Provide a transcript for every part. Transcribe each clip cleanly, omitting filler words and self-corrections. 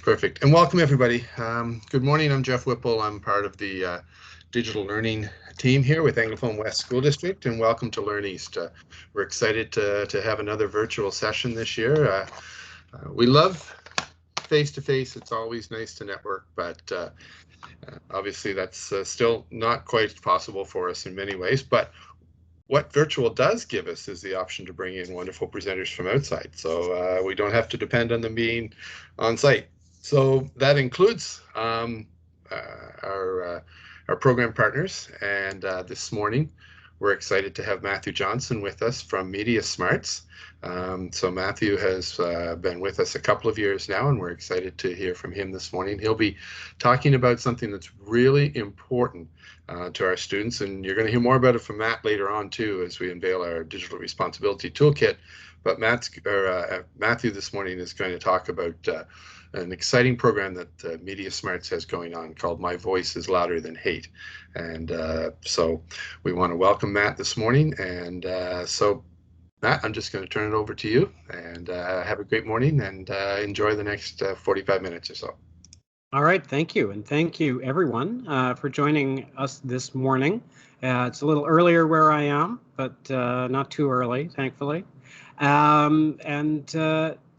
Perfect. And welcome, everybody. Good morning. I'm Jeff Whipple. I'm part of the digital learning team here with Anglophone West School District, and welcome to LEARNeast. We're excited to have another virtual session this year. We love face-to-face. It's always nice to network, but obviously that's still not quite possible for us in many ways. But what virtual does give us is the option to bring in wonderful presenters from outside. So we don't have to depend on them being on site. So that includes our program partners, and this morning we're excited to have Matthew Johnson with us from Media Smarts. So Matthew has been with us a couple of years now, and we're excited to hear from him this morning. He'll be talking about something that's really important to our students, and you're going to hear more about it from Matt later on too as we unveil our digital responsibility toolkit. But Matthew this morning is going to talk about an exciting program that Media Smarts has going on called My Voice is Louder Than Hate. And so we want to welcome Matt this morning. And so Matt, I'm just going to turn it over to you, and have a great morning, and enjoy the next 45 minutes or so. All right, thank you. And thank you everyone for joining us this morning. It's a little earlier where I am, but not too early, thankfully.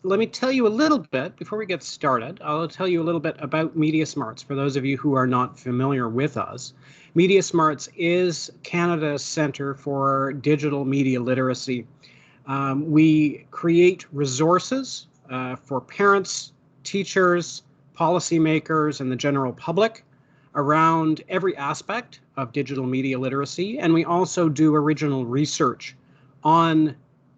Let me tell you a little bit, before we get started, I'll tell you a little bit about Media Smarts for those of you who are not familiar with us. Media Smarts is Canada's Centre for Digital Media Literacy. We create resources for parents, teachers, policymakers, and the general public around every aspect of digital media literacy, and we also do original research on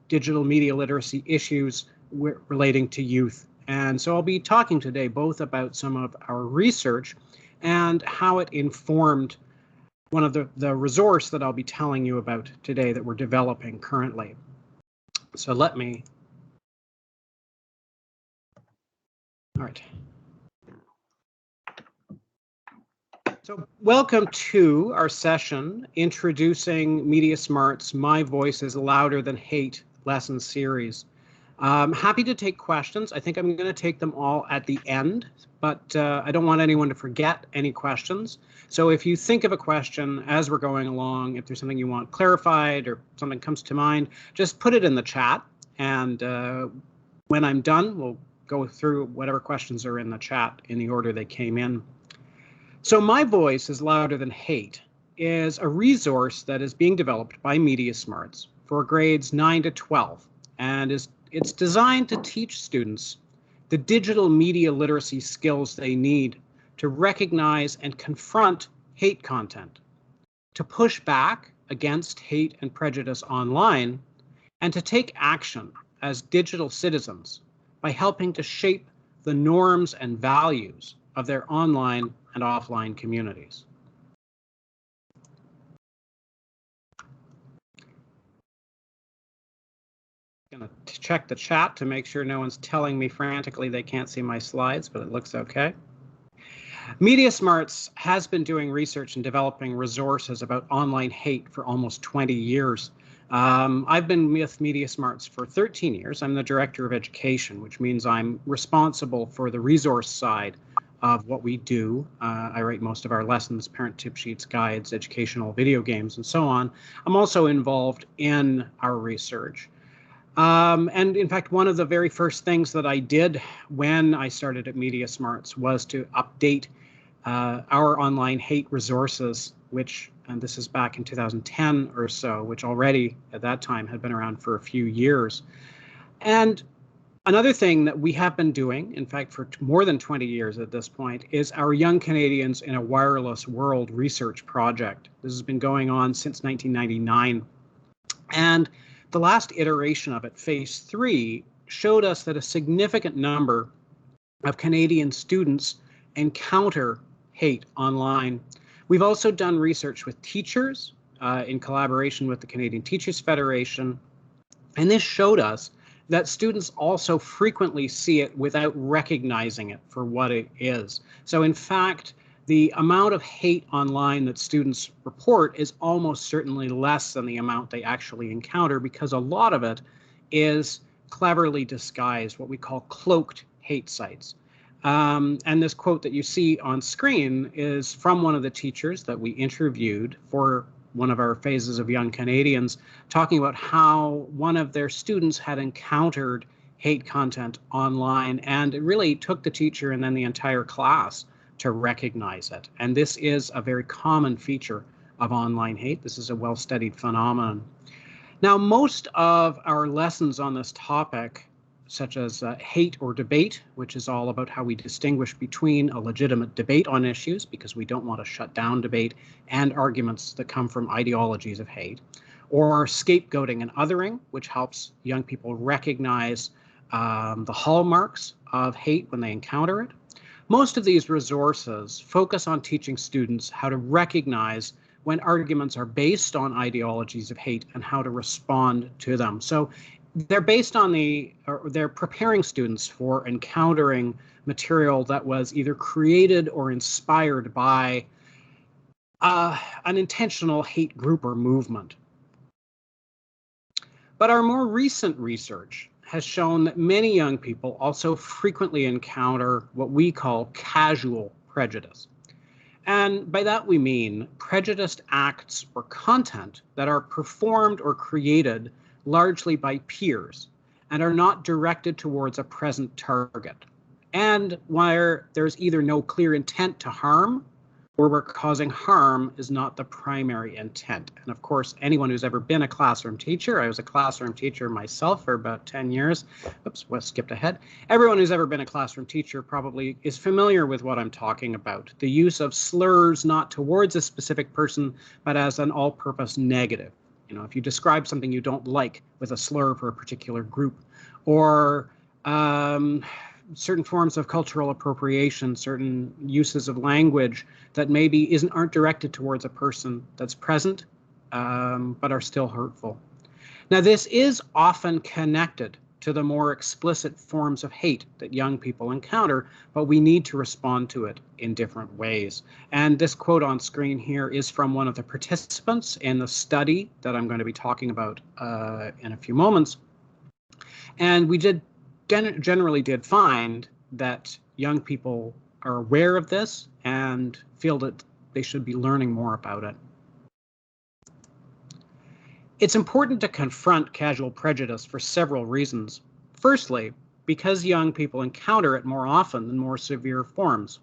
digital media literacy issues relating to youth. And so I'll be talking today both about some of our research and how it informed one of the resource that I'll be telling you about today that we're developing currently. So all right. So welcome to our session introducing Media Smarts' My Voice is Louder Than Hate lesson series. Happy to take questions. I think I'm going to take them all at the end, but I don't want anyone to forget any questions. So if you think of a question as we're going along, if there's something you want clarified or something comes to mind, just put it in the chat. And when I'm done, we'll go through whatever questions are in the chat in the order they came in. So My Voice is Louder Than Hate is a resource that is being developed by Media Smarts for grades 9 to 12, and it's designed to teach students the digital media literacy skills they need to recognize and confront hate content, to push back against hate and prejudice online, and to take action as digital citizens by helping to shape the norms and values of their online and offline communities. I'm going to check the chat to make sure no one's telling me frantically they can't see my slides, but it looks okay. Media Smarts has been doing research and developing resources about online hate for almost 20 years. I've been with Media Smarts for 13 years. I'm the Director of Education, which means I'm responsible for the resource side of what we do. I write most of our lessons, parent tip sheets, guides, educational video games, and so on. I'm also involved in our research. And in fact, one of the very first things that I did when I started at Media Smarts was to update our online hate resources, which, and this is back in 2010 or so, which already at that time had been around for a few years. And another thing that we have been doing, in fact, for more than 20 years at this point, is our Young Canadians in a Wireless World research project. This has been going on since 1999. And the last iteration of it, phase 3, showed us that a significant number of Canadian students encounter hate online. We've also done research with teachers in collaboration with the Canadian Teachers Federation, and this showed us that students also frequently see it without recognizing it for what it is. So in fact, the amount of hate online that students report is almost certainly less than the amount they actually encounter, because a lot of it is cleverly disguised, what we call cloaked hate sites. And this quote that you see on screen is from one of the teachers that we interviewed for one of our phases of Young Canadians, talking about how one of their students had encountered hate content online, and it really took the teacher and then the entire class to recognize it. And this is a very common feature of online hate. This is a well-studied phenomenon. Now, most of our lessons on this topic, such as hate or debate, which is all about how we distinguish between a legitimate debate on issues, because we don't want to shut down debate, and arguments that come from ideologies of hate, or scapegoating and othering, which helps young people recognize the hallmarks of hate when they encounter it. Most of these resources focus on teaching students how to recognize when arguments are based on ideologies of hate and how to respond to them. So they're based on they're preparing students for encountering material that was either created or inspired by an intentional hate group or movement. But our more recent research has shown that many young people also frequently encounter what we call casual prejudice. And by that we mean prejudiced acts or content that are performed or created largely by peers and are not directed towards a present target, and where there's either no clear intent to harm or where causing harm is not the primary intent. And of course, anyone who's ever been a classroom teacher, I was a classroom teacher myself for about 10 years. Oops, well, skipped ahead. Everyone who's ever been a classroom teacher probably is familiar with what I'm talking about. The use of slurs not towards a specific person, but as an all-purpose negative. You know, if you describe something you don't like with a slur for a particular group, or certain forms of cultural appropriation, certain uses of language that maybe aren't directed towards a person that's present, but are still hurtful. Now, this is often connected to the more explicit forms of hate that young people encounter, but we need to respond to it in different ways. And this quote on screen here is from one of the participants in the study that I'm going to be talking about in a few moments. And we generally did find that young people are aware of this and feel that they should be learning more about it. It's important to confront casual prejudice for several reasons. Firstly, because young people encounter it more often than more severe forms.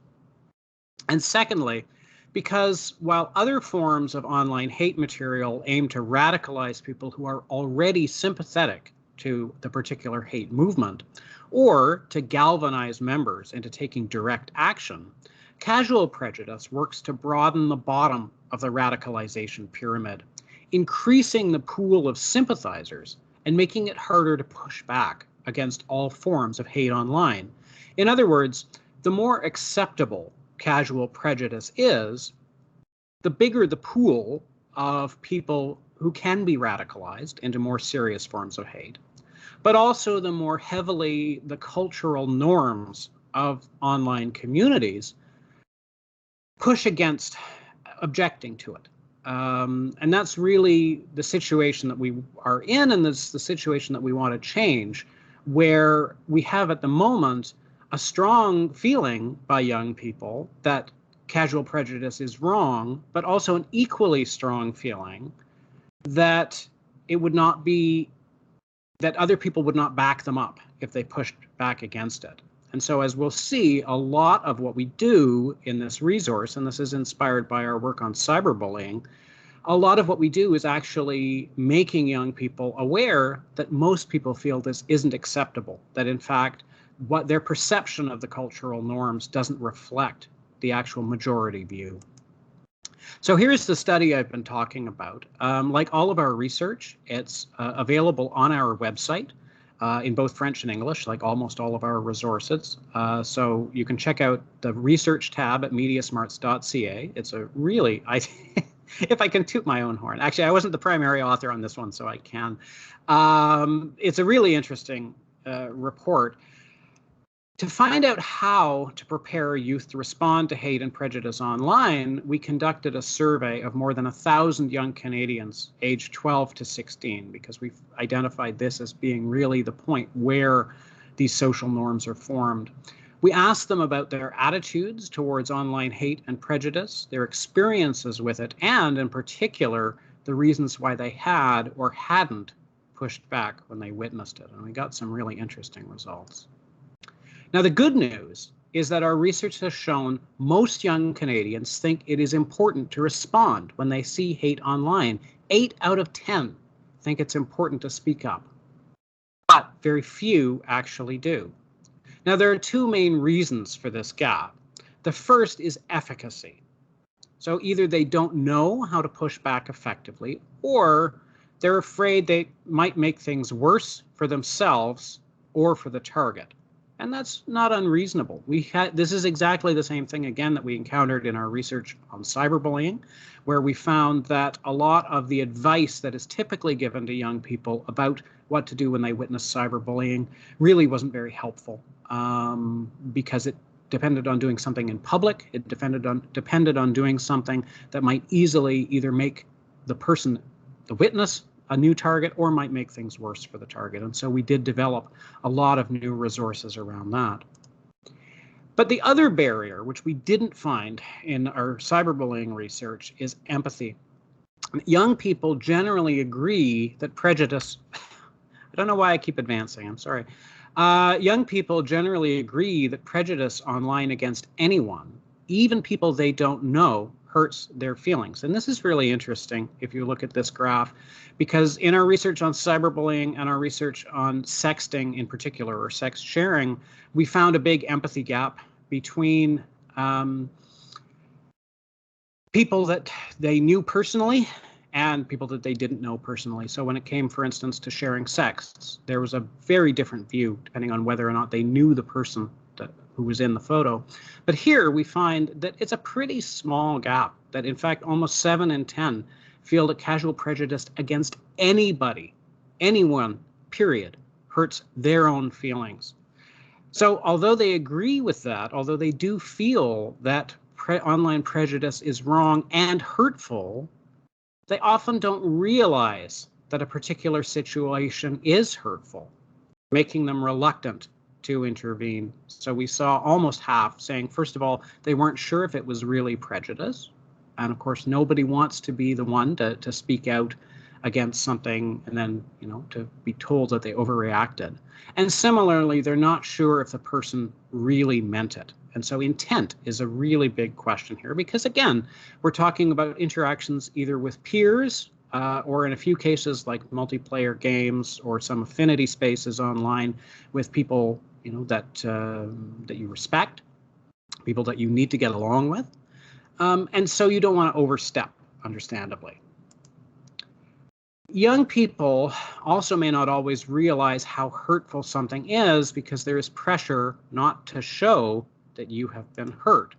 And secondly, because while other forms of online hate material aim to radicalize people who are already sympathetic to the particular hate movement, or to galvanize members into taking direct action, casual prejudice works to broaden the bottom of the radicalization pyramid, increasing the pool of sympathizers and making it harder to push back against all forms of hate online. In other words, the more acceptable casual prejudice is, the bigger the pool of people who can be radicalized into more serious forms of hate, but also the more heavily the cultural norms of online communities push against objecting to it. And that's really the situation that we are in, and that's the situation that we want to change, where we have at the moment a strong feeling by young people that casual prejudice is wrong, but also an equally strong feeling that it would not be, that other people would not back them up if they pushed back against it. And so, as we'll see, a lot of what we do in this resource, and this is inspired by our work on cyberbullying, a lot of what we do is actually making young people aware that most people feel this isn't acceptable, that in fact, what their perception of the cultural norms doesn't reflect the actual majority view. So here's the study I've been talking about. Like all of our research, it's available on our website in both French and English, like almost all of our resources. So you can check out the research tab at mediasmarts.ca. It's a really, if I can toot my own horn. Actually, I wasn't the primary author on this one, so I can. It's a really interesting report. To find out how to prepare youth to respond to hate and prejudice online, we conducted a survey of more than 1,000 young Canadians aged 12 to 16, because we've identified this as being really the point where these social norms are formed. We asked them about their attitudes towards online hate and prejudice, their experiences with it, and in particular, the reasons why they had or hadn't pushed back when they witnessed it. And we got some really interesting results. Now, the good news is that our research has shown most young Canadians think it is important to respond when they see hate online. 8 out of 10 think it's important to speak up, but very few actually do. Now, there are two main reasons for this gap. The first is efficacy. So either they don't know how to push back effectively, or they're afraid they might make things worse for themselves or for the target. And that's not unreasonable. This is exactly the same thing, again, that we encountered in our research on cyberbullying, where we found that a lot of the advice that is typically given to young people about what to do when they witness cyberbullying really wasn't very helpful, because it depended on doing something in public. It depended on doing something that might easily either make the witness, a new target, or might make things worse for the target. And so we did develop a lot of new resources around that. But the other barrier, which we didn't find in our cyberbullying research, is empathy. Young people generally agree that prejudice, I don't know why I keep advancing, I'm sorry. Young people generally agree that prejudice online against anyone, even people they don't know, hurts their feelings. And this is really interesting if you look at this graph, because in our research on cyberbullying and our research on sexting in particular, or sex sharing, we found a big empathy gap between people that they knew personally and people that they didn't know personally. So when it came, for instance, to sharing sex, there was a very different view depending on whether or not they knew the person who was in the photo. But here we find that it's a pretty small gap, that in fact almost 7 in 10 feel that casual prejudice against anybody, anyone, period, hurts their own feelings. So although they agree with that, although they do feel that online prejudice is wrong and hurtful, they often don't realize that a particular situation is hurtful, making them reluctant to intervene. So we saw almost half saying, first of all, they weren't sure if it was really prejudice. And of course, nobody wants to be the one to speak out against something and then, to be told that they overreacted. And similarly, they're not sure if the person really meant it. And so intent is a really big question here, because again, we're talking about interactions either with peers or in a few cases like multiplayer games or some affinity spaces online with people that you respect, people that you need to get along with. And so you don't want to overstep, understandably. Young people also may not always realize how hurtful something is because there is pressure not to show that you have been hurt.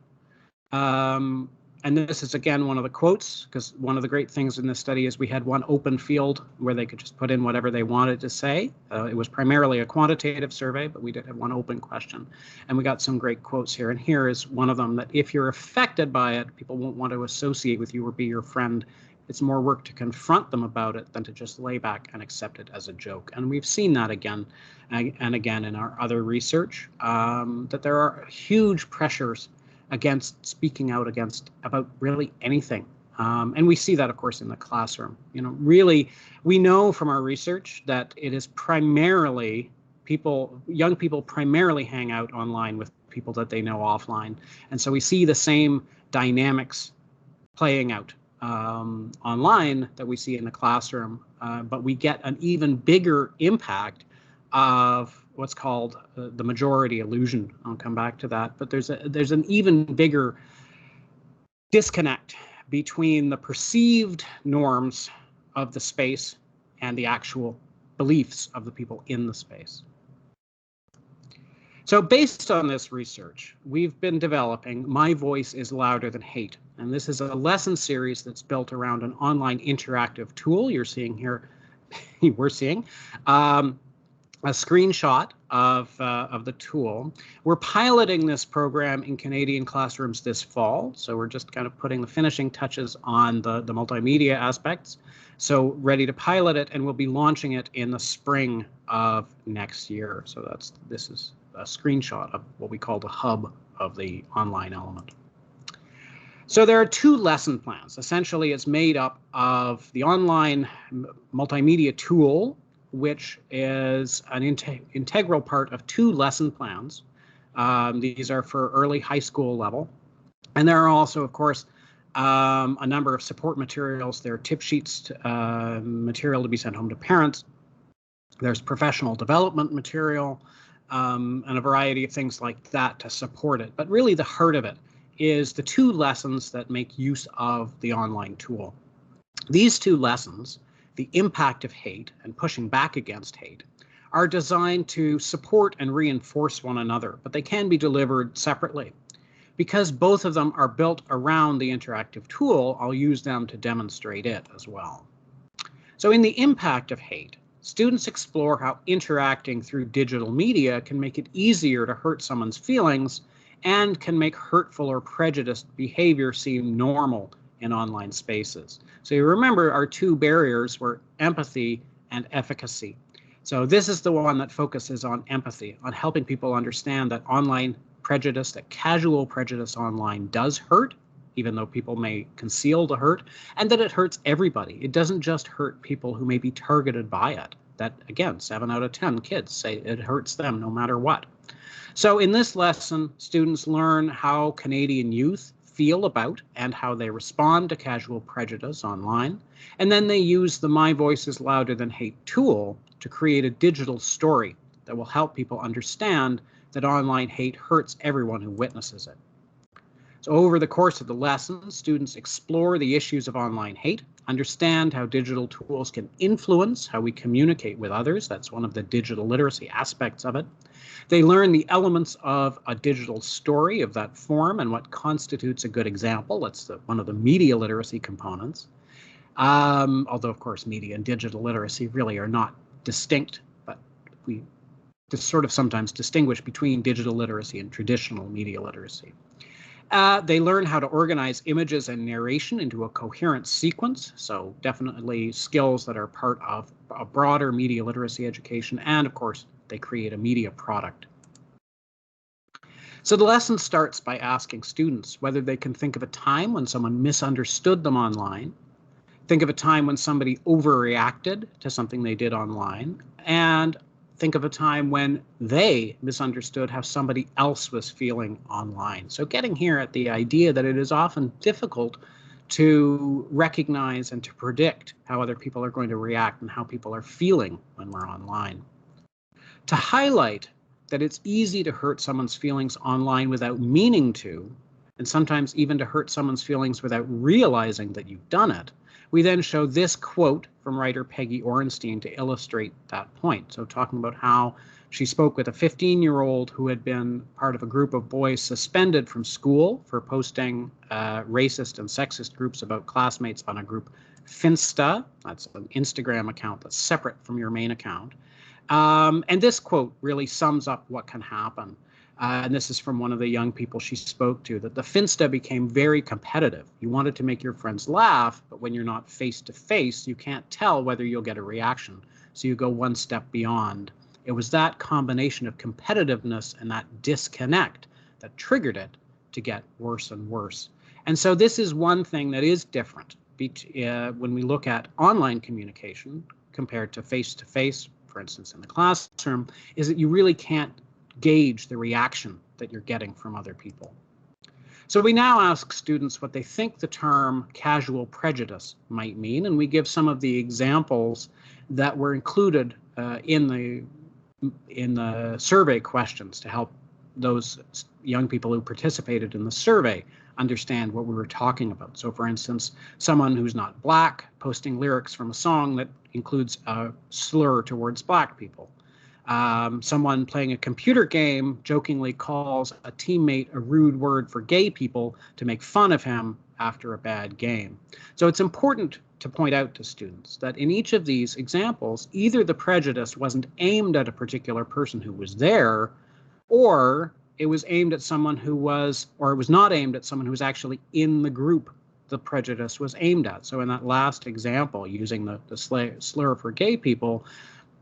And this is, again, one of the quotes, because one of the great things in this study is we had one open field where they could just put in whatever they wanted to say. It was primarily a quantitative survey, but we did have one open question. And we got some great quotes here. And here is one of them, that if you're affected by it, people won't want to associate with you or be your friend. It's more work to confront them about it than to just lay back and accept it as a joke. And we've seen that again and again in our other research, that there are huge pressures against speaking out about really anything. And we see that, of course, in the classroom. Really, we know from our research that it is primarily young people primarily hang out online with people that they know offline. And so we see the same dynamics playing out online that we see in the classroom, but we get an even bigger impact of what's called the majority illusion. I'll come back to that, but there's an even bigger disconnect between the perceived norms of the space and the actual beliefs of the people in the space. So based on this research, we've been developing My Voice is Louder Than Hate. And this is a lesson series that's built around an online interactive tool. You're seeing here, we're seeing a screenshot of the tool. We're piloting this program in Canadian classrooms this fall. So we're just kind of putting the finishing touches on the multimedia aspects. So ready to pilot it, and we'll be launching it in the spring of next year. So this is a screenshot of what we call the hub of the online element. So there are two lesson plans. Essentially, it's made up of the online multimedia tool, which is an integral part of two lesson plans. These are for early high school level. And there are also, of course, a number of support materials. There are tip sheets, material to be sent home to parents. There's professional development material, and a variety of things like that to support it. But really the heart of it is the two lessons that make use of the online tool. These two lessons, the impact of hate and pushing back against hate, are designed to support and reinforce one another, but they can be delivered separately. Because both of them are built around the interactive tool, I'll use them to demonstrate it as well. So in the impact of hate, students explore how interacting through digital media can make it easier to hurt someone's feelings and can make hurtful or prejudiced behavior seem normal in online spaces. So you remember our two barriers were empathy and efficacy. So this is the one that focuses on empathy, on helping people understand that online prejudice, that casual prejudice online does hurt, even though people may conceal the hurt, and that it hurts everybody. It doesn't just hurt people who may be targeted by it. That, again, 7 out of 10 kids say it hurts them no matter what. So in this lesson, students learn how Canadian youth feel about and how they respond to casual prejudice online. And then they use the My Voice is Louder Than Hate tool to create a digital story that will help people understand that online hate hurts everyone who witnesses it. So over the course of the lesson, students explore the issues of online hate, understand how digital tools can influence how we communicate with others. That's one of the digital literacy aspects of it. They learn the elements of a digital story of that form and what constitutes a good example. That's one of the media literacy components. Although, of course, media and digital literacy really are not distinct, but we sort of sometimes distinguish between digital literacy and traditional media literacy. They learn how to organize images and narration into a coherent sequence, so definitely skills that are part of a broader media literacy education, and of course, they create a media product. So the lesson starts by asking students whether they can think of a time when someone misunderstood them online, think of a time when somebody overreacted to something they did online, and think of a time when they misunderstood how somebody else was feeling online. So getting here at the idea that it is often difficult to recognize and to predict how other people are going to react and how people are feeling when we're online. To highlight that it's easy to hurt someone's feelings online without meaning to, and sometimes even to hurt someone's feelings without realizing that you've done it, we then show this quote from writer Peggy Orenstein to illustrate that point. So talking about how she spoke with a 15-year-old who had been part of a group of boys suspended from school for posting racist and sexist groups about classmates on a group Finsta. That's an Instagram account that's separate from your main account. And this quote really sums up what can happen. And this is from one of the young people she spoke to, that the Finsta became very competitive. You wanted to make your friends laugh, but when you're not face to face, you can't tell whether you'll get a reaction. So you go one step beyond. It was that combination of competitiveness and that disconnect that triggered it to get worse and worse. And so this is one thing that is different when we look at online communication compared to face-to-face, for instance, in the classroom, is that you really can't gauge the reaction that you're getting from other people. So we now ask students what they think the term casual prejudice might mean, and we give some of the examples that were included in the survey questions to help those young people who participated in the survey understand what we were talking about. So for instance, someone who's not Black posting lyrics from a song that includes a slur towards Black people. Someone playing a computer game jokingly calls a teammate a rude word for gay people to make fun of him after a bad game. So it's important to point out to students that in each of these examples, either the prejudice wasn't aimed at a particular person who was there, or it was aimed at someone who was, or it was not aimed at someone who was actually in the group the prejudice was aimed at. So in that last example, using the slur for gay people,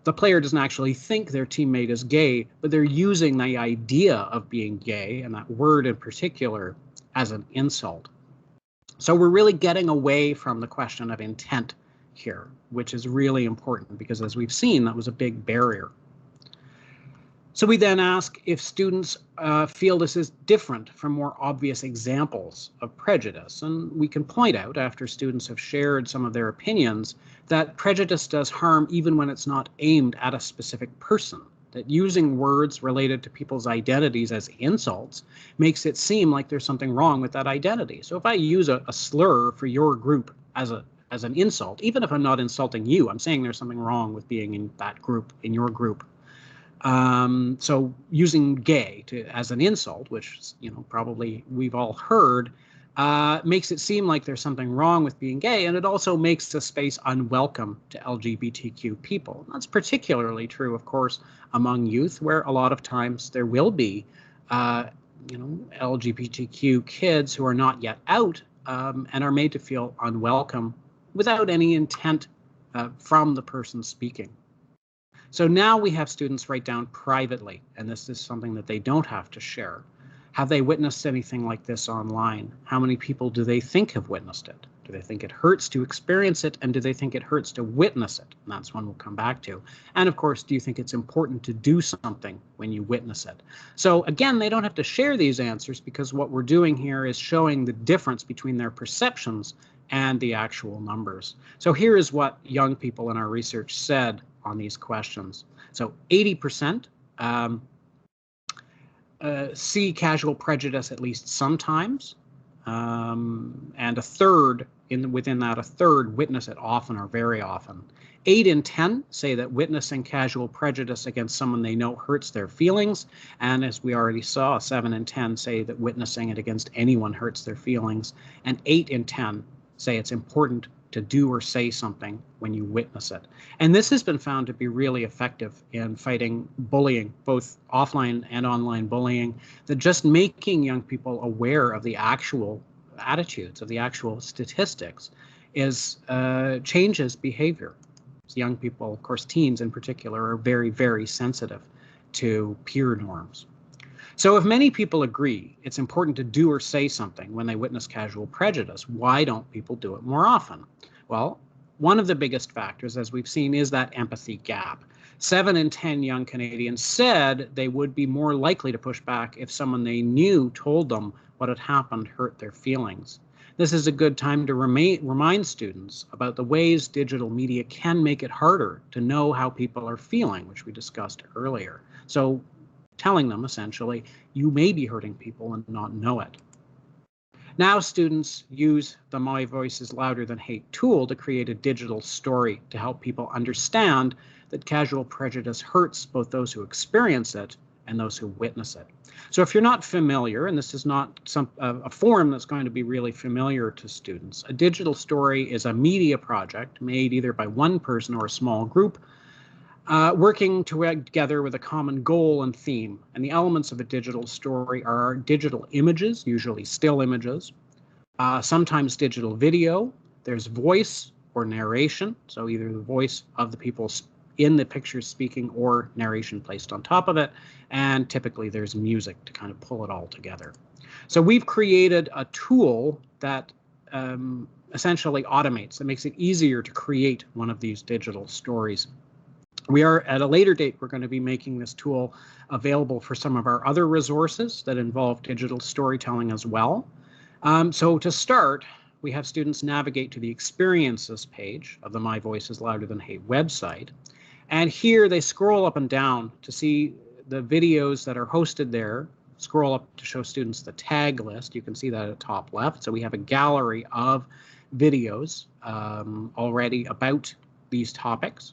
the player doesn't actually think their teammate is gay, but they're using the idea of being gay, and that word in particular, as an insult. So we're really getting away from the question of intent here, which is really important because, as we've seen, that was a big barrier. So we then ask if students feel this is different from more obvious examples of prejudice. And we can point out, after students have shared some of their opinions, that prejudice does harm even when it's not aimed at a specific person. That using words related to people's identities as insults makes it seem like there's something wrong with that identity. So if I use a slur for your group as an insult, even if I'm not insulting you, I'm saying there's something wrong with being in that group, in your group. So using gay as an insult, which, probably we've all heard, makes it seem like there's something wrong with being gay, and it also makes the space unwelcome to LGBTQ people. That's particularly true, of course, among youth, where a lot of times there will be, LGBTQ kids who are not yet out and are made to feel unwelcome without any intent from the person speaking. So now we have students write down privately, and this is something that they don't have to share. Have they witnessed anything like this online? How many people do they think have witnessed it? Do they think it hurts to experience it, and do they think it hurts to witness it? And that's one we'll come back to. And of course, do you think it's important to do something when you witness it? So again, they don't have to share these answers because what we're doing here is showing the difference between their perceptions and the actual numbers. So here is what young people in our research said on these questions. So 80% see casual prejudice at least sometimes, and a third, within that, a third witness it often or very often. 8 in 10 say that witnessing casual prejudice against someone they know hurts their feelings, and as we already saw, 7 in 10 say that witnessing it against anyone hurts their feelings, and 8 in 10 say it's important to do or say something when you witness it. And this has been found to be really effective in fighting bullying, both offline and online bullying, that just making young people aware of the actual attitudes, of the actual statistics, changes behavior. So young people, of course, teens in particular, are very, very sensitive to peer norms. So if many people agree it's important to do or say something when they witness casual prejudice, why don't people do it more often? Well, one of the biggest factors, as we've seen, is that empathy gap. 7 in 10 young Canadians said they would be more likely to push back if someone they knew told them what had happened hurt their feelings. This is a good time to remind students about the ways digital media can make it harder to know how people are feeling, which we discussed earlier. So telling them, essentially, you may be hurting people and not know it. Now students use the My Voice is Louder Than Hate tool to create a digital story to help people understand that casual prejudice hurts both those who experience it and those who witness it. So if you're not familiar, and this is not a form that's going to be really familiar to students, a digital story is a media project made either by one person or a small group, working together with a common goal and theme. And the elements of a digital story are digital images, usually still images, sometimes digital video, there's voice or narration, so either the voice of the people in the picture speaking or narration placed on top of it, and typically there's music to kind of pull it all together. So we've created a tool that essentially automates, that makes it easier to create one of these digital stories. We are, at a later date, we're going to be making this tool available for some of our other resources that involve digital storytelling as well. So to start, we have students navigate to the Experiences page of the My Voice is Louder Than Hate website. And here they scroll up and down to see the videos that are hosted there. Scroll up to show students the tag list. You can see that at the top left. So we have a gallery of videos already about these topics.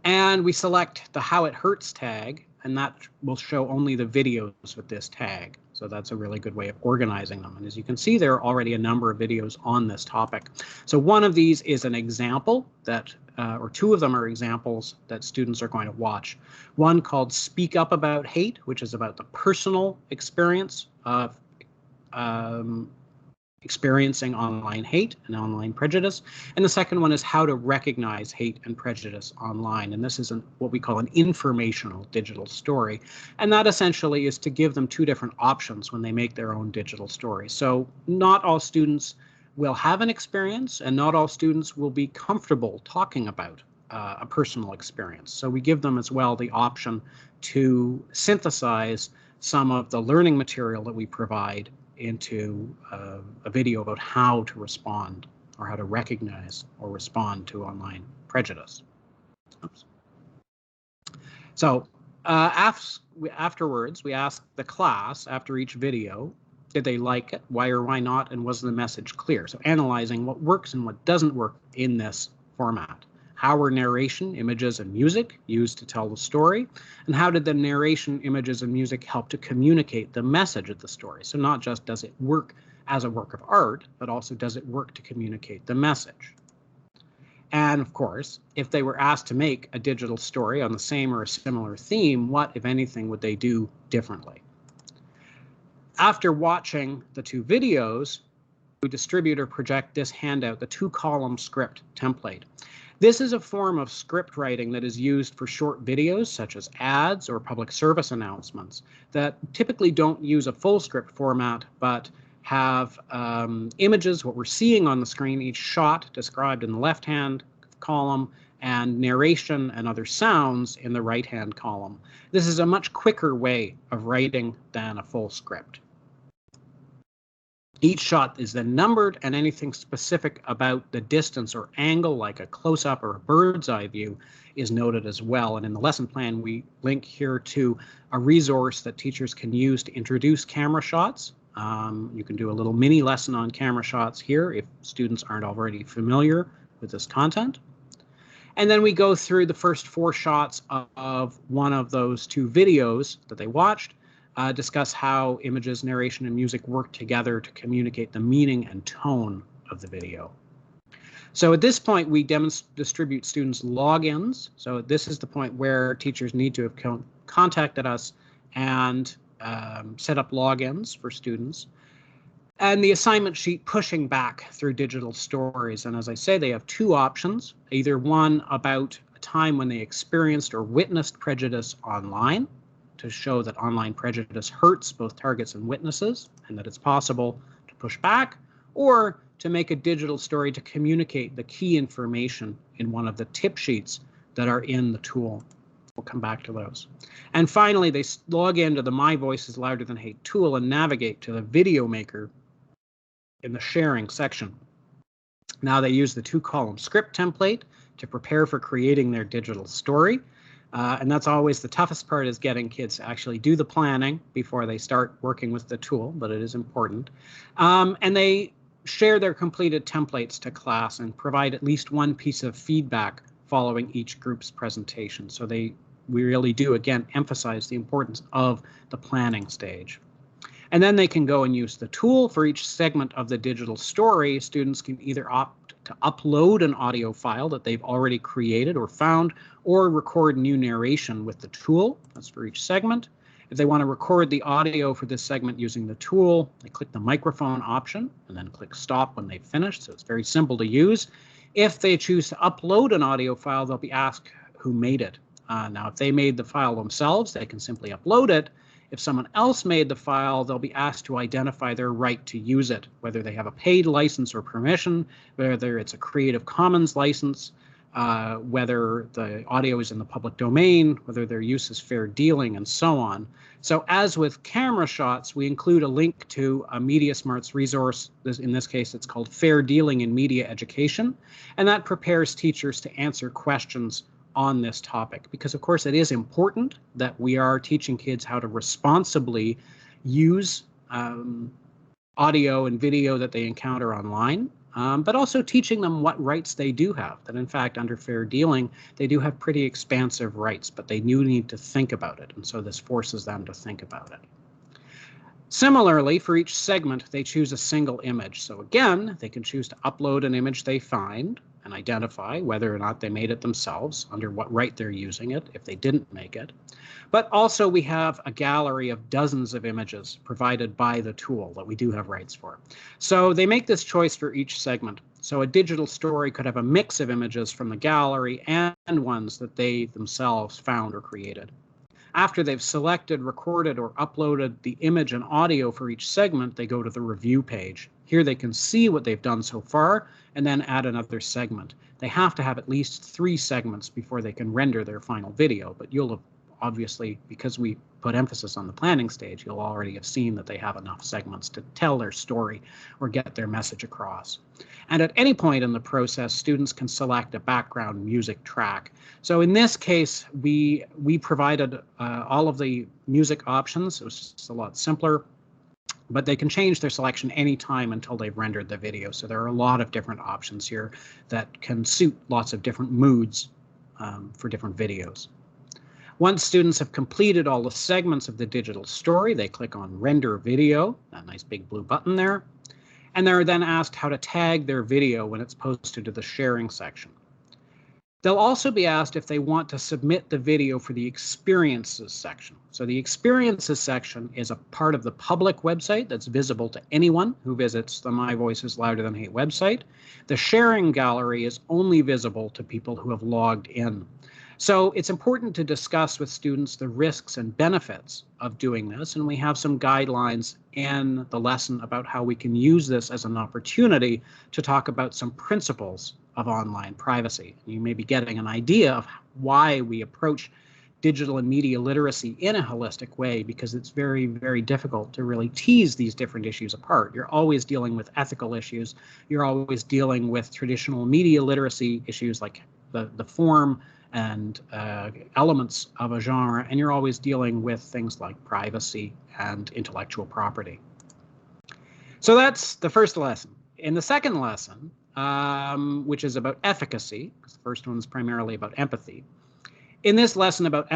And we select the How It Hurts tag, and that will show only the videos with this tag. So that's a really good way of organizing them. And as you can see, there are already a number of videos on this topic. So one of these is an example that, or two of them are examples that students are going to watch. One called Speak Up About Hate, which is about the personal experience of experiencing online hate and online prejudice. And the second one is how to recognize hate and prejudice online. And this is what we call an informational digital story. And that essentially is to give them two different options when they make their own digital story. So not all students will have an experience, and not all students will be comfortable talking about a personal experience. So we give them as well the option to synthesize some of the learning material that we provide into a video about how to respond or how to recognize or respond to online prejudice. Oops. So afterwards, we ask the class after each video, did they like it? Why or why not? And was the message clear? So analyzing what works and what doesn't work in this format. How were narration, images, and music used to tell the story? And how did the narration, images, and music help to communicate the message of the story? So not just does it work as a work of art, but also does it work to communicate the message? And of course, if they were asked to make a digital story on the same or a similar theme, what, if anything, would they do differently? After watching the two videos, we distribute or project this handout, the two-column script template. This is a form of script writing that is used for short videos, such as ads or public service announcements, that typically don't use a full script format, but have images, what we're seeing on the screen, each shot described in the left-hand column, and narration and other sounds in the right-hand column. This is a much quicker way of writing than a full script. Each shot is then numbered, and anything specific about the distance or angle, like a close-up or a bird's eye view, is noted as well. And in the lesson plan, we link here to a resource that teachers can use to introduce camera shots. You can do a little mini lesson on camera shots here if students aren't already familiar with this content. And then we go through the first 4 shots of one of those two videos that they watched, discuss how images, narration, and music work together to communicate the meaning and tone of the video. So at this point, we distribute students logins. So this is the point where teachers need to have contacted us and set up logins for students. And the assignment sheet pushing back through digital stories. And as I say, they have 2 options, either one about a time when they experienced or witnessed prejudice online, to show that online prejudice hurts both targets and witnesses, and that it's possible to push back, or to make a digital story to communicate the key information in one of the tip sheets that are in the tool. We'll come back to those. And finally, they log into the My Voice is Louder Than Hate tool and navigate to the video maker in the sharing section. Now they use the 2-column script template to prepare for creating their digital story. And that's always the toughest part, is getting kids to actually do the planning before they start working with the tool, but it is important. And they share their completed templates to class and provide at least one piece of feedback following each group's presentation. So we really do, again, emphasize the importance of the planning stage. And then they can go and use the tool. For each segment of the digital story, students can either opt to upload an audio file that they've already created or found, or record new narration with the tool. That's for each segment. If they want to record the audio for this segment using the tool, they click the microphone option and then click stop when they've finished. So it's very simple to use. If they choose to upload an audio file, they'll be asked who made it. Now, if they made the file themselves, they can simply upload it. If someone else made the file, they'll be asked to identify their right to use it, whether they have a paid license or permission, whether it's a Creative Commons license, whether the audio is in the public domain, whether their use is fair dealing, and so on. So as with camera shots, we include a link to a Media Smarts resource. In this case, it's called Fair Dealing in Media Education, and that prepares teachers to answer questions on this topic, because of course it is important that we are teaching kids how to responsibly use audio and video that they encounter online, but also teaching them what rights they do have, that in fact under fair dealing they do have pretty expansive rights, but they do need to think about it, and so this forces them to think about it. Similarly, for each segment they choose a single image. So again, they can choose to upload an image they find, and identify whether or not they made it themselves, under what right they're using it, if they didn't make it. But also we have a gallery of dozens of images provided by the tool that we do have rights for. So they make this choice for each segment. So a digital story could have a mix of images from the gallery and ones that they themselves found or created. After they've selected, recorded, or uploaded the image and audio for each segment, they go to the review page. Here they can see what they've done so far and then add another segment. They have to have at least 3 segments before they can render their final video, but you'll have obviously, because we put emphasis on the planning stage, you'll already have seen that they have enough segments to tell their story or get their message across. And at any point in the process, students can select a background music track. So in this case, we provided all of the music options. It was just a lot simpler, but they can change their selection anytime until they've rendered the video. So there are a lot of different options here that can suit lots of different moods for different videos. Once students have completed all the segments of the digital story, they click on Render Video, that nice big blue button there, and they're then asked how to tag their video when it's posted to the sharing section. They'll also be asked if they want to submit the video for the Experiences section. So the Experiences section is a part of the public website that's visible to anyone who visits the My Voices Louder Than Hate website. The sharing gallery is only visible to people who have logged in. So it's important to discuss with students the risks and benefits of doing this, and we have some guidelines in the lesson about how we can use this as an opportunity to talk about some principles of online privacy. You may be getting an idea of why we approach digital and media literacy in a holistic way, because it's very, very difficult to really tease these different issues apart. You're always dealing with ethical issues. You're always dealing with traditional media literacy issues like the form and elements of a genre, and you're always dealing with things like privacy and intellectual property. So that's the first lesson. In the second lesson, which is about efficacy, because the first one's primarily about empathy. In this lesson about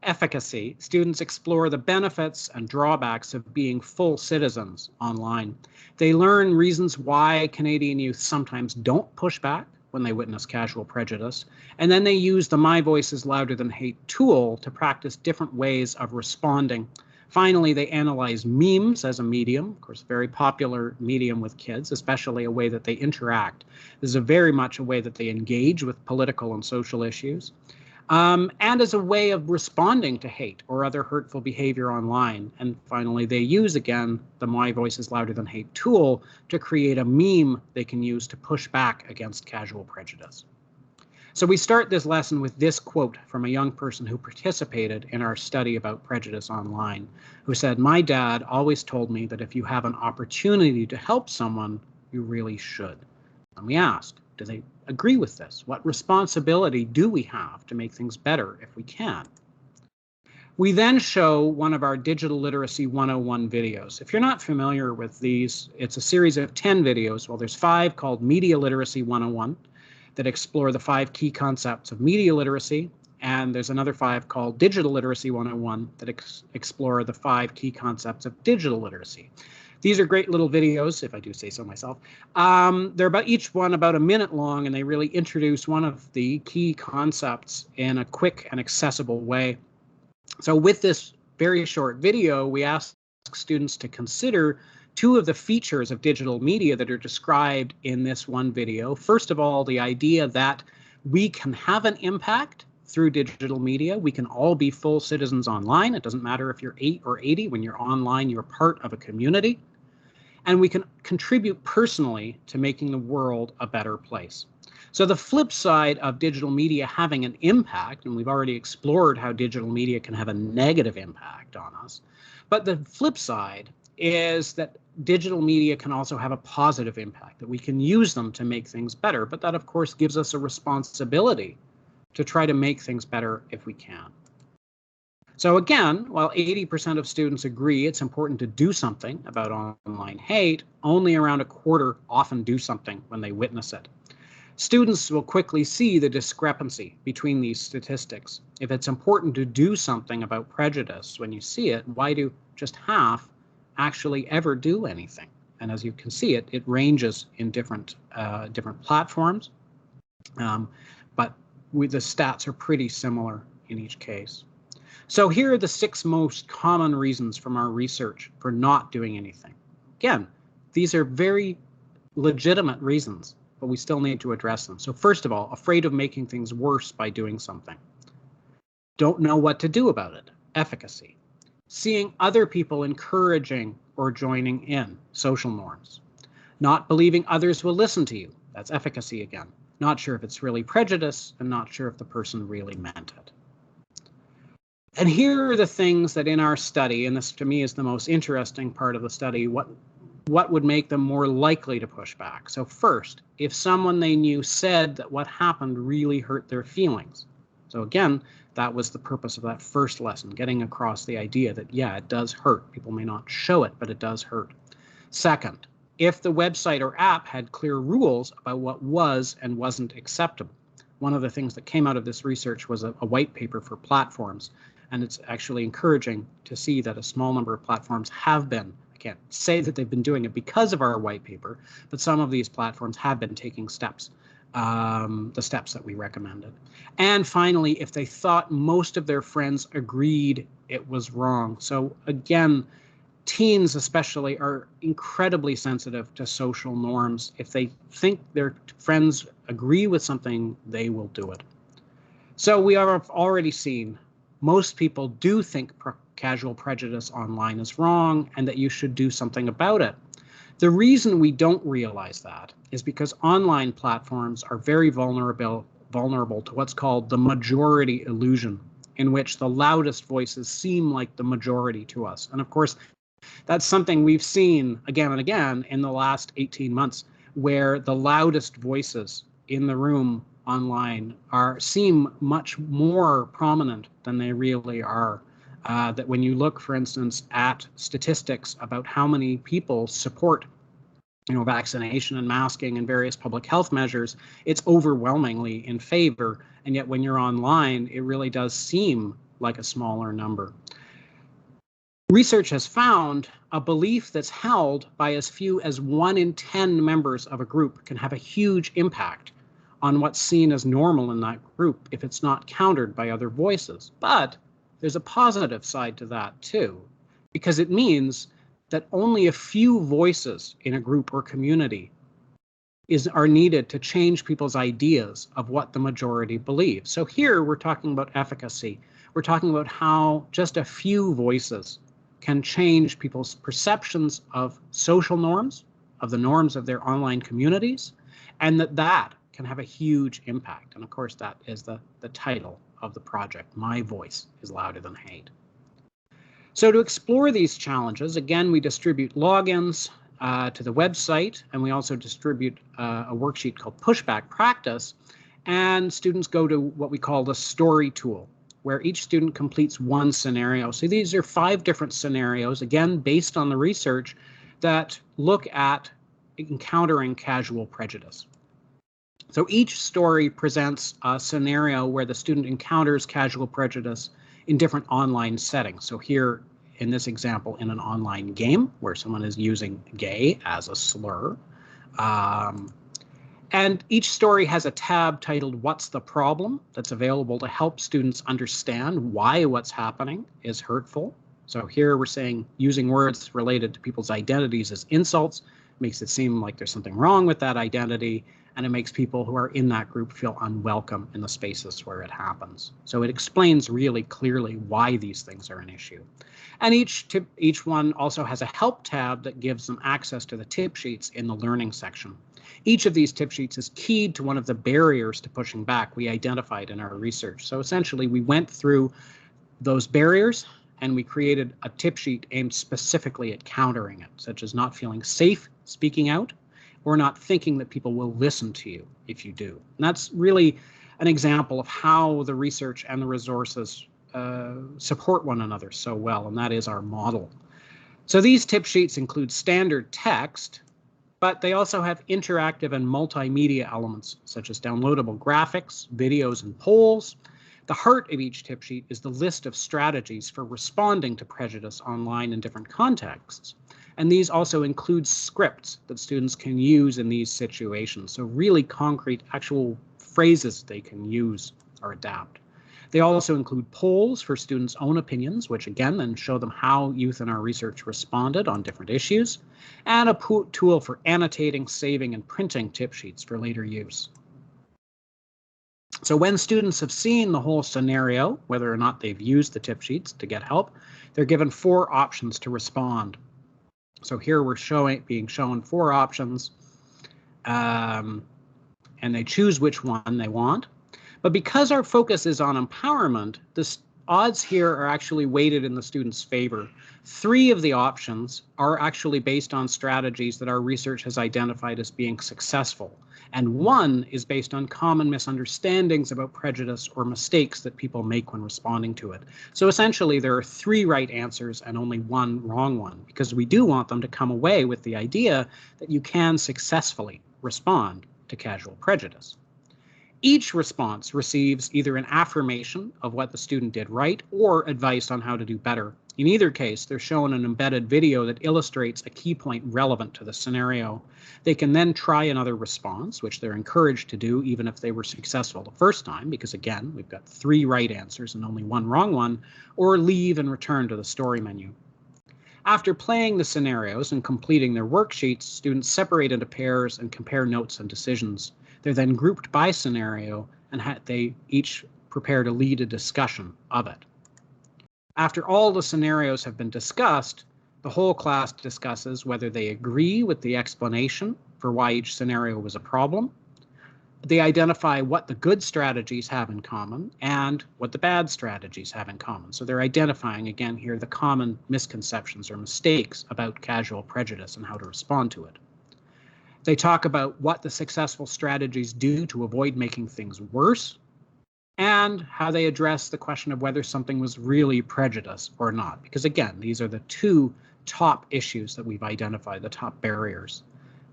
efficacy, students explore the benefits and drawbacks of being full citizens online. They learn reasons why Canadian youth sometimes don't push back when they witness casual prejudice, and then they use the My Voices Louder Than Hate tool to practice different ways of responding. Finally, they analyze memes as a medium, of course, very popular medium with kids, especially a way that they interact. This is very much a way that they engage with political and social issues, and as a way of responding to hate or other hurtful behavior online. And finally, they use, again, the My Voices Louder Than Hate tool to create a meme they can use to push back against casual prejudice. So we start this lesson with this quote from a young person who participated in our study about prejudice online, who said, "My dad always told me that if you have an opportunity to help someone, you really should." And we ask, do they agree with this? What responsibility do we have to make things better if we can? We then show one of our Digital Literacy 101 videos. If you're not familiar with these, it's a series of 10 videos. Well, there's 5 called Media Literacy 101 that explore the 5 key concepts of media literacy, and there's another 5 called Digital Literacy 101 that explore the 5 key concepts of digital literacy. These are great little videos, if I do say so myself. They're about each one about a minute long, and they really introduce one of the key concepts in a quick and accessible way. So with this very short video, we ask students to consider 2 of the features of digital media that are described in this one video. First of all, the idea that we can have an impact through digital media. We can all be full citizens online. It doesn't matter if you're 8 or 80. When you're online, you're part of a community. And we can contribute personally to making the world a better place. So the flip side of digital media having an impact, and we've already explored how digital media can have a negative impact on us, but the flip side is that digital media can also have a positive impact, that we can use them to make things better. But that, of course, gives us a responsibility to try to make things better if we can. So again, while 80% of students agree it's important to do something about online hate, only around a quarter often do something when they witness it. Students will quickly see the discrepancy between these statistics. If it's important to do something about prejudice when you see it, why do just half actually ever do anything? And as you can see, it ranges in different platforms. But the stats are pretty similar in each case. So here are the 6 most common reasons from our research for not doing anything. Again, these are very legitimate reasons, but we still need to address them. So first of all, afraid of making things worse by doing something. Don't know what to do about it, efficacy. Seeing other people encouraging or joining in, social norms. Not believing others will listen to you, that's efficacy again. Not sure if it's really prejudice, and not sure if the person really meant it. And here are the things that in our study, and this to me is the most interesting part of the study, what would make them more likely to push back. So first, if someone they knew said that what happened really hurt their feelings. So again, that was the purpose of that first lesson, getting across the idea that, yeah, it does hurt. People may not show it, but it does hurt. Second, if the website or app had clear rules about what was and wasn't acceptable. One of the things that came out of this research was a white paper for platforms, and it's actually encouraging to see that a small number of platforms have been, I can't say that they've been doing it because of our white paper, but some of these platforms have been taking steps, the steps that we recommended. And finally, if they thought most of their friends agreed it was wrong. So again, teens especially are incredibly sensitive to social norms. If they think their friends agree with something, they will do it. So we have already seen most people do think casual prejudice online is wrong and that you should do something about it. The reason we don't realize that is because online platforms are very vulnerable to what's called the majority illusion, in which the loudest voices seem like the majority to us. And of course, that's something we've seen again and again in the last 18 months, where the loudest voices in the room online seem much more prominent than they really are. That when you look, for instance, at statistics about how many people support vaccination and masking and various public health measures, it's overwhelmingly in favor. And yet when you're online, it really does seem like a smaller number. Research has found a belief that's held by as few as 1 in 10 members of a group can have a huge impact on what's seen as normal in that group if it's not countered by other voices. But there's a positive side to that too, because it means that only a few voices in a group or community are needed to change people's ideas of what the majority believes. So here we're talking about efficacy. We're talking about how just a few voices can change people's perceptions of social norms, of the norms of their online communities, and that can have a huge impact. And of course, that is the title of the project, My Voice is Louder Than Hate. So to explore these challenges, again, we distribute logins to the website, and we also distribute a worksheet called Pushback Practice, and students go to what we call the story tool, where each student completes one scenario. So these are 5 different scenarios, again, based on the research, that look at encountering casual prejudice. So each story presents a scenario where the student encounters casual prejudice in different online settings. So here, in this example, in an online game where someone is using gay as a slur. And each story has a tab titled What's the Problem? That's available to help students understand why what's happening is hurtful. So here we're saying using words related to people's identities as insults makes it seem like there's something wrong with that identity, and it makes people who are in that group feel unwelcome in the spaces where it happens. So it explains really clearly why these things are an issue. And each one also has a help tab that gives them access to the tip sheets in the learning section. Each of these tip sheets is keyed to one of the barriers to pushing back we identified in our research. So essentially, we went through those barriers and we created a tip sheet aimed specifically at countering it, such as not feeling safe speaking out or not thinking that people will listen to you if you do. And that's really an example of how the research and the resources support one another so well, and that is our model. So these tip sheets include standard text, but they also have interactive and multimedia elements, such as downloadable graphics, videos, and polls. The heart of each tip sheet is the list of strategies for responding to prejudice online in different contexts. And these also include scripts that students can use in these situations. So really concrete, actual phrases they can use or adapt. They also include polls for students' own opinions, which again then show them how youth in our research responded on different issues, and a tool for annotating, saving, and printing tip sheets for later use. So when students have seen the whole scenario, whether or not they've used the tip sheets to get help, they're given 4 options to respond. So here we're being shown 4 options, and they choose which one they want. But because our focus is on empowerment, the odds here are actually weighted in the student's favor. 3 of the options are actually based on strategies that our research has identified as being successful, and 1 is based on common misunderstandings about prejudice or mistakes that people make when responding to it. So essentially, there are 3 right answers and only 1 wrong one, because we do want them to come away with the idea that you can successfully respond to casual prejudice. Each response receives either an affirmation of what the student did right or advice on how to do better. In either case, they're shown an embedded video that illustrates a key point relevant to the scenario. They can then try another response, which they're encouraged to do even if they were successful the first time, because again, we've got 3 right answers and only 1 wrong one, or leave and return to the story menu. After playing the scenarios and completing their worksheets, students separate into pairs and compare notes and decisions. They're then grouped by scenario, and they each prepare to lead a discussion of it. After all the scenarios have been discussed, the whole class discusses whether they agree with the explanation for why each scenario was a problem. They identify what the good strategies have in common and what the bad strategies have in common. So they're identifying, again here, the common misconceptions or mistakes about casual prejudice and how to respond to it. They talk about what the successful strategies do to avoid making things worse, and how they address the question of whether something was really prejudice or not. Because again, these are the 2 top issues that we've identified, the top barriers.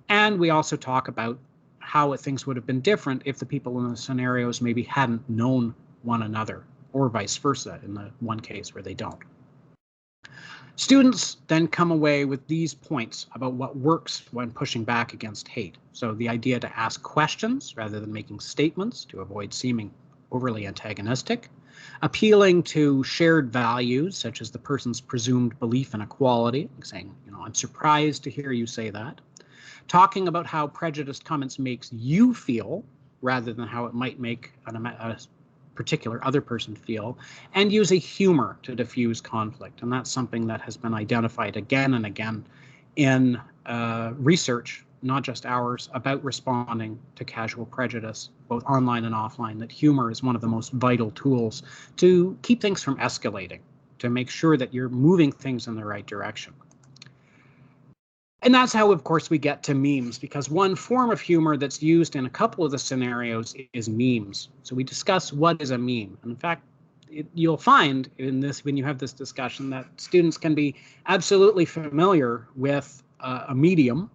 And we also talk about how things would have been different if the people in the scenarios maybe hadn't known one another, or vice versa in the one case where they don't. Students then come away with these points about what works when pushing back against hate. So the idea to ask questions rather than making statements to avoid seeming overly antagonistic, appealing to shared values such as the person's presumed belief in equality, saying, I'm surprised to hear you say that, talking about how prejudiced comments makes you feel rather than how it might make a particular other person feel, and using humor to diffuse conflict. And that's something that has been identified again and again in research, not just ours, about responding to casual prejudice, both online and offline, that humor is one of the most vital tools to keep things from escalating, to make sure that you're moving things in the right direction. And that's how, of course, we get to memes, because one form of humor that's used in a couple of the scenarios is memes. So we discuss what is a meme. And in fact, you'll find in this, when you have this discussion, that students can be absolutely familiar with a medium,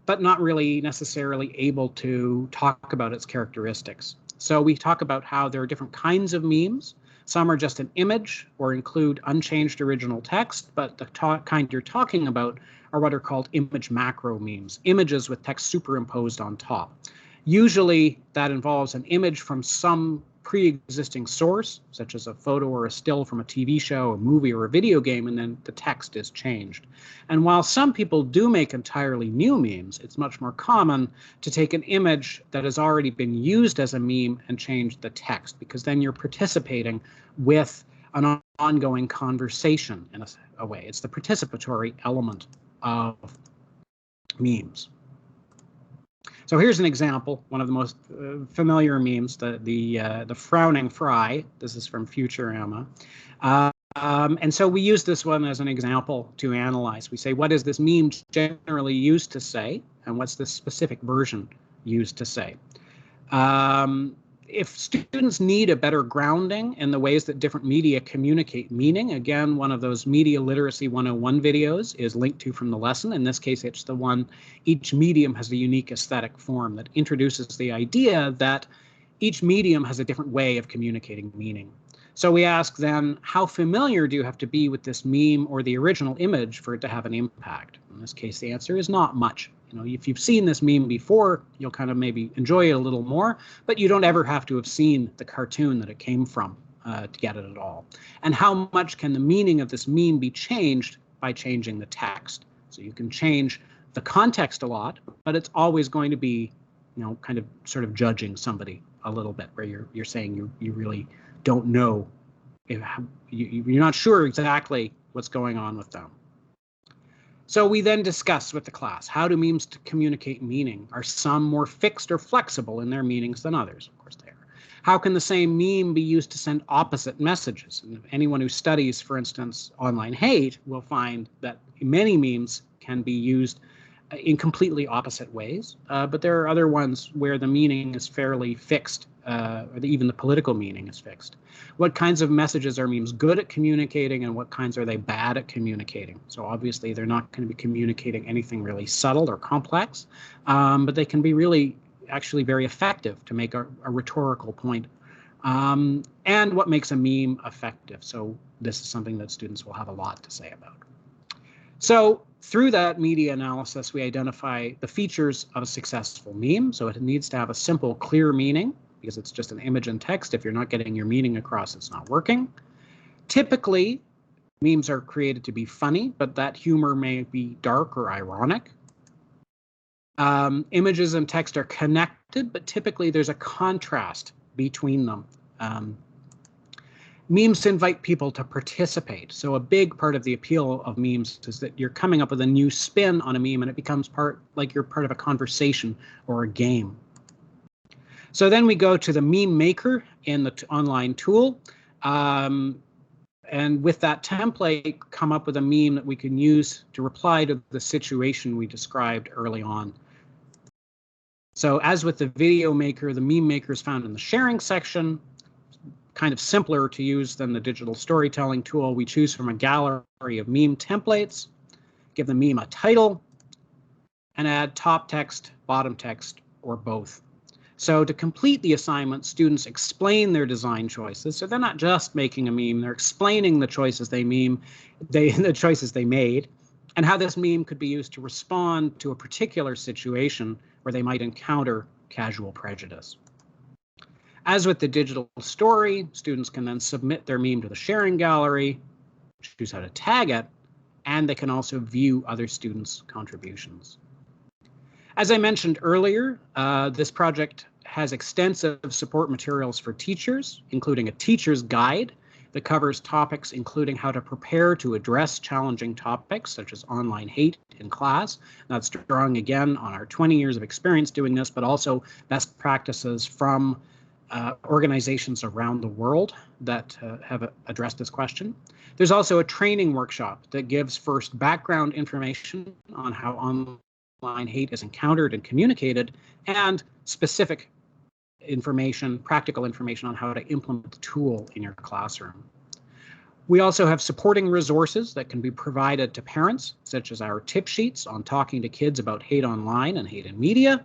but not really necessarily able to talk about its characteristics. So we talk about how there are different kinds of memes. Some are just an image or include unchanged original text, but the kind you're talking about are what are called image macro memes, images with text superimposed on top. Usually that involves an image from some pre-existing source, such as a photo or a still from a TV show, a movie, or a video game, and then the text is changed. And while some people do make entirely new memes, it's much more common to take an image that has already been used as a meme and change the text, because then you're participating with an ongoing conversation in a way. It's the participatory element of memes. So here's an example, one of the most familiar memes, the frowning fry. This is from Futurama. And so we use this one as an example to analyze. We say, what is this meme generally used to say, and what's this specific version used to say? If students need a better grounding in the ways that different media communicate meaning, again, one of those Media Literacy 101 videos is linked to from the lesson. In this case, it's the one, each medium has a unique aesthetic form, that introduces the idea that each medium has a different way of communicating meaning. So we ask then, how familiar do you have to be with this meme or the original image for it to have an impact? In this case, the answer is not much. You know, if you've seen this meme before, you'll kind of maybe enjoy it a little more, but you don't ever have to have seen the cartoon that it came from to get it at all. And how much can the meaning of this meme be changed by changing the text? So you can change the context a lot, but it's always going to be, you know, kind of sort of judging somebody a little bit, where you're saying you really don't know, if you're not sure exactly what's going on with them. So we then discuss with the class, how do memes communicate meaning? Are some more fixed or flexible in their meanings than others? Of course they are. How can the same meme be used to send opposite messages? And anyone who studies, for instance, online hate will find that many memes can be used in completely opposite ways, but there are other ones where the meaning is fairly fixed, or even the political meaning is fixed. What kinds of messages are memes good at communicating, and what kinds are they bad at communicating? So obviously they're not going to be communicating anything really subtle or complex, but they can be really actually very effective to make a rhetorical point. And what makes a meme effective? So this is something that students will have a lot to say about. So through that media analysis, we identify the features of a successful meme. So it needs to have a simple, clear meaning, because it's just an image and text. If you're not getting your meaning across, it's not working. Typically, memes are created to be funny, but that humor may be dark or ironic. Images and text are connected, but typically there's a contrast between them. Memes invite people to participate. So a big part of the appeal of memes is that you're coming up with a new spin on a meme, and it becomes like you're part of a conversation or a game. So then we go to the meme maker in the online tool. And with that template, come up with a meme that we can use to reply to the situation we described early on. So as with the video maker, the meme maker is found in the sharing section. Kind of simpler to use than the digital storytelling tool. We choose from a gallery of meme templates, give the meme a title, and add top text, bottom text, or both. So to complete the assignment, students explain their design choices. So they're not just making a meme, they're explaining the choices they made, and how this meme could be used to respond to a particular situation where they might encounter casual prejudice. As with the digital story, students can then submit their meme to the sharing gallery, choose how to tag it, and they can also view other students' contributions. As I mentioned earlier, this project has extensive support materials for teachers, including a teacher's guide that covers topics including how to prepare to address challenging topics such as online hate in class. That's drawing again on our 20 years of experience doing this, but also best practices from organizations around the world that have addressed this question. There's also a training workshop that gives first background information on how online hate is encountered and communicated, and specific information, practical information on how to implement the tool in your classroom. We also have supporting resources that can be provided to parents, such as our tip sheets on talking to kids about hate online and hate in media,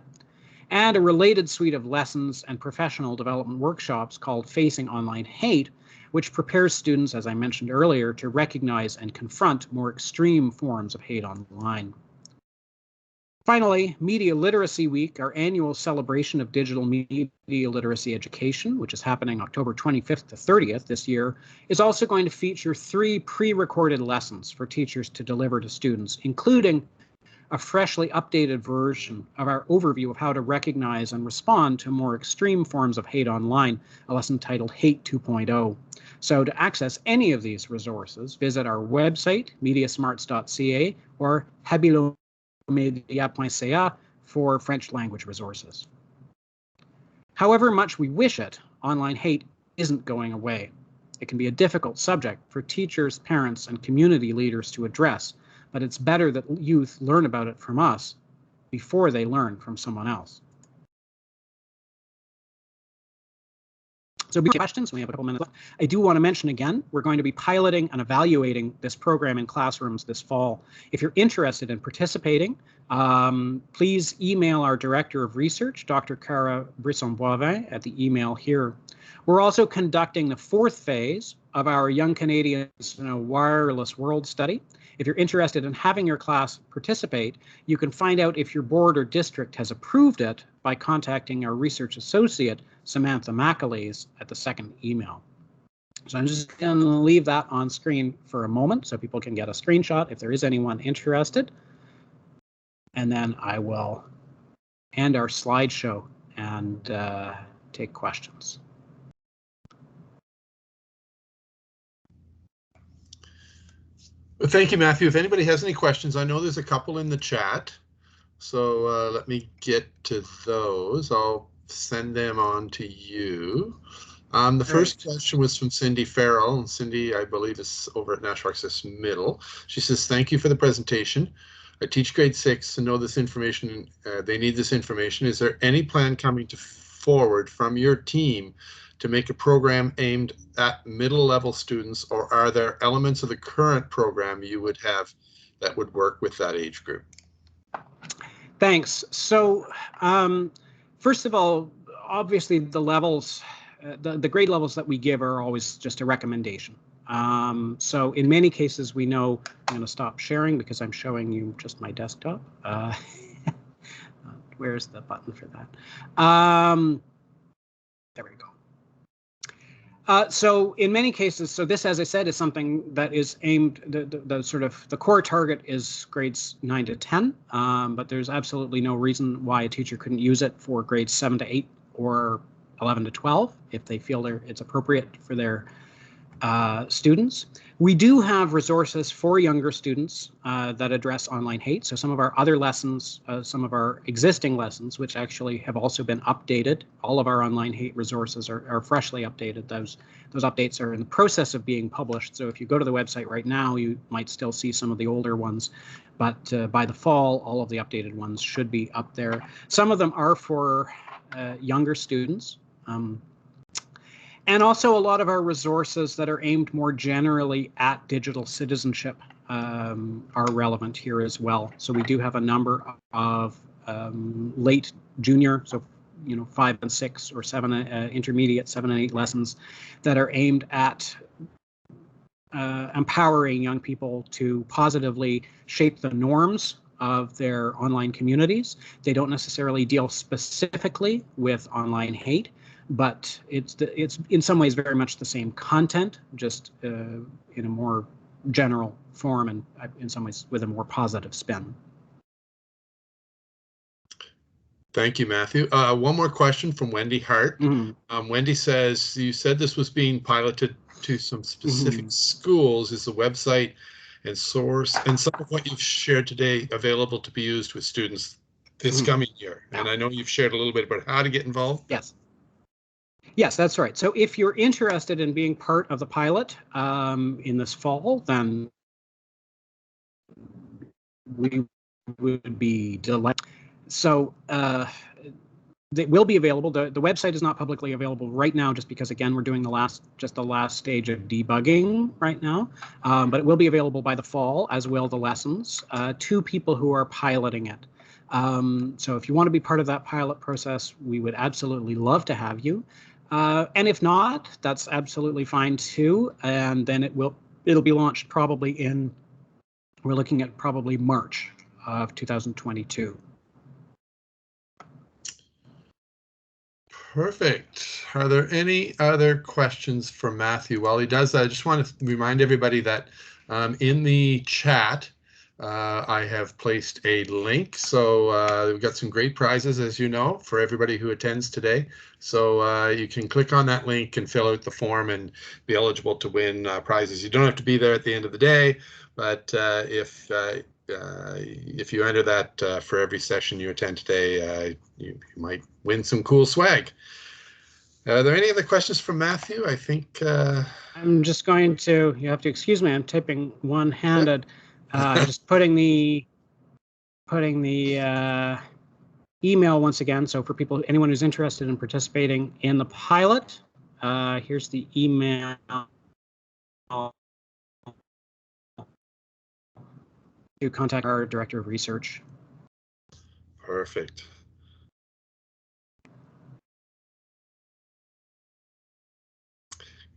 and a related suite of lessons and professional development workshops called Facing Online Hate, which prepares students, as I mentioned earlier, to recognize and confront more extreme forms of hate online. Finally, Media Literacy Week, our annual celebration of digital media literacy education, which is happening October 25th to 30th this year, is also going to feature 3 pre-recorded lessons for teachers to deliver to students, including a freshly updated version of our overview of how to recognize and respond to more extreme forms of hate online, a lesson titled Hate 2.0. So to access any of these resources, visit our website, mediasmarts.ca, or habilomedia.ca for French language resources. However much we wish it, online hate isn't going away. It can be a difficult subject for teachers, parents, and community leaders to address, but it's better that youth learn about it from us before they learn from someone else. So before questions, we have a couple minutes left. I do want to mention again, we're going to be piloting and evaluating this program in classrooms this fall. If you're interested in participating, please email our Director of Research, Dr. Cara Brisson-Boivin, at the email here. We're also conducting the 4th phase of our Young Canadians in a Wireless World study. If you're interested in having your class participate, you can find out if your board or district has approved it by contacting our research associate, Samantha McAleese, at the 2nd email. So I'm just going to leave that on screen for a moment so people can get a screenshot if there is anyone interested. And then I will end our slideshow and take questions. Well, thank you, Matthew. If anybody has any questions, I know there's a couple in the chat. So let me get to those. I'll send them on to you. The first question was from Cindy Farrell, and Cindy, I believe, is over at National Access Middle. She says, thank you for the presentation. I teach grade 6 and know this information, they need this information. Is there any plan coming forward from your team to make a program aimed at middle level students, or are there elements of the current program you would have that would work with that age group? Thanks. So first of all, obviously the levels, the grade levels that we give are always just a recommendation. So in many cases, we know, I'm going to stop sharing because I'm showing you just my desktop. Where's the button for that? There we go. So in many cases, so this, as I said, is something that is aimed, the sort of the core target is grades 9 to 10, but there's absolutely no reason why a teacher couldn't use it for grades 7 to 8 or 11 to 12 if they feel it's appropriate for their students. We do have resources for younger students that address online hate. So some of our other lessons, some of our existing lessons, which actually have also been updated, all of our online hate resources are freshly updated. Those updates are in the process of being published. So if you go to the website right now, you might still see some of the older ones, but by the fall, all of the updated ones should be up there. Some of them are for younger students. And also a lot of our resources that are aimed more generally at digital citizenship are relevant here as well. So we do have a number of late junior, so 5 and 6 or 7 intermediate 7 and 8 lessons that are aimed at empowering young people to positively shape the norms of their online communities. They don't necessarily deal specifically with online hate, but it's in some ways very much the same content, just in a more general form and in some ways with a more positive spin. Thank you, Matthew. One more question from Wendy Hart. Mm-hmm. Wendy says, you said this was being piloted to some specific schools. Is the website and source and some of what you've shared today available to be used with students this coming year? And I know you've shared a little bit about how to get involved. Yes. Yes, that's right. So if you're interested in being part of the pilot in this fall, then we would be delighted. So they will be available. The website is not publicly available right now, just because, again, we're doing the last stage of debugging right now. But it will be available by the fall, as will the lessons, to people who are piloting it. So if you want to be part of that pilot process, we would absolutely love to have you. And if not, that's absolutely fine too. And then it'll be launched probably we're looking at probably March of 2022. Perfect. Are there any other questions for Matthew? While he does that, I just want to remind everybody that in the chat, I have placed a link. So we've got some great prizes, as you know, for everybody who attends today. So you can click on that link and fill out the form and be eligible to win prizes. You don't have to be there at the end of the day, but if you enter that for every session you attend today, you might win some cool swag. Are there any other questions from Matthew? I think I'm just going to, you have to excuse me, I'm typing one-handed. Just putting the email once again. So for anyone who's interested in participating in the pilot, Here's the email. To contact our director of research. Perfect.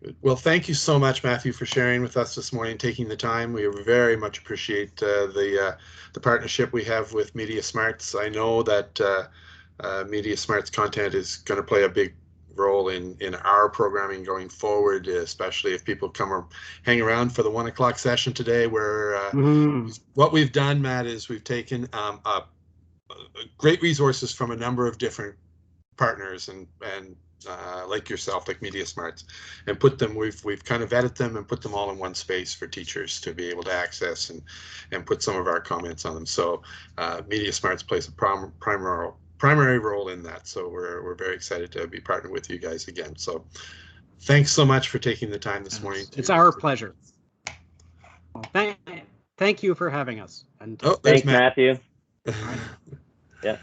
Good. Well, thank you so much, Matthew, for sharing with us this morning, taking the time. We very much appreciate the partnership we have with Media Smarts. I know that Media Smarts content is going to play a big role in our programming going forward, especially if people come or hang around for the 1 o'clock session today, where what we've done, Matt, is we've taken great resources from a number of different partners and like yourself, like Media Smarts, and put them, we've kind of vetted them and put them all in one space for teachers to be able to access and put some of our comments on them. So Media Smarts plays a primary role in that. So we're very excited to be partnered with you guys again. So thanks so much for taking the time this morning. It's our pleasure. Well, thank you for having us. And thanks, Matthew. Yeah.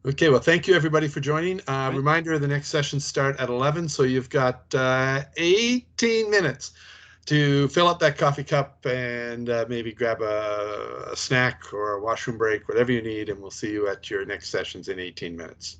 Okay, well, thank you everybody for joining. Reminder, the next sessions start at 11, so you've got 18 minutes to fill up that coffee cup and maybe grab a snack or a washroom break, whatever you need, and we'll see you at your next sessions in 18 minutes.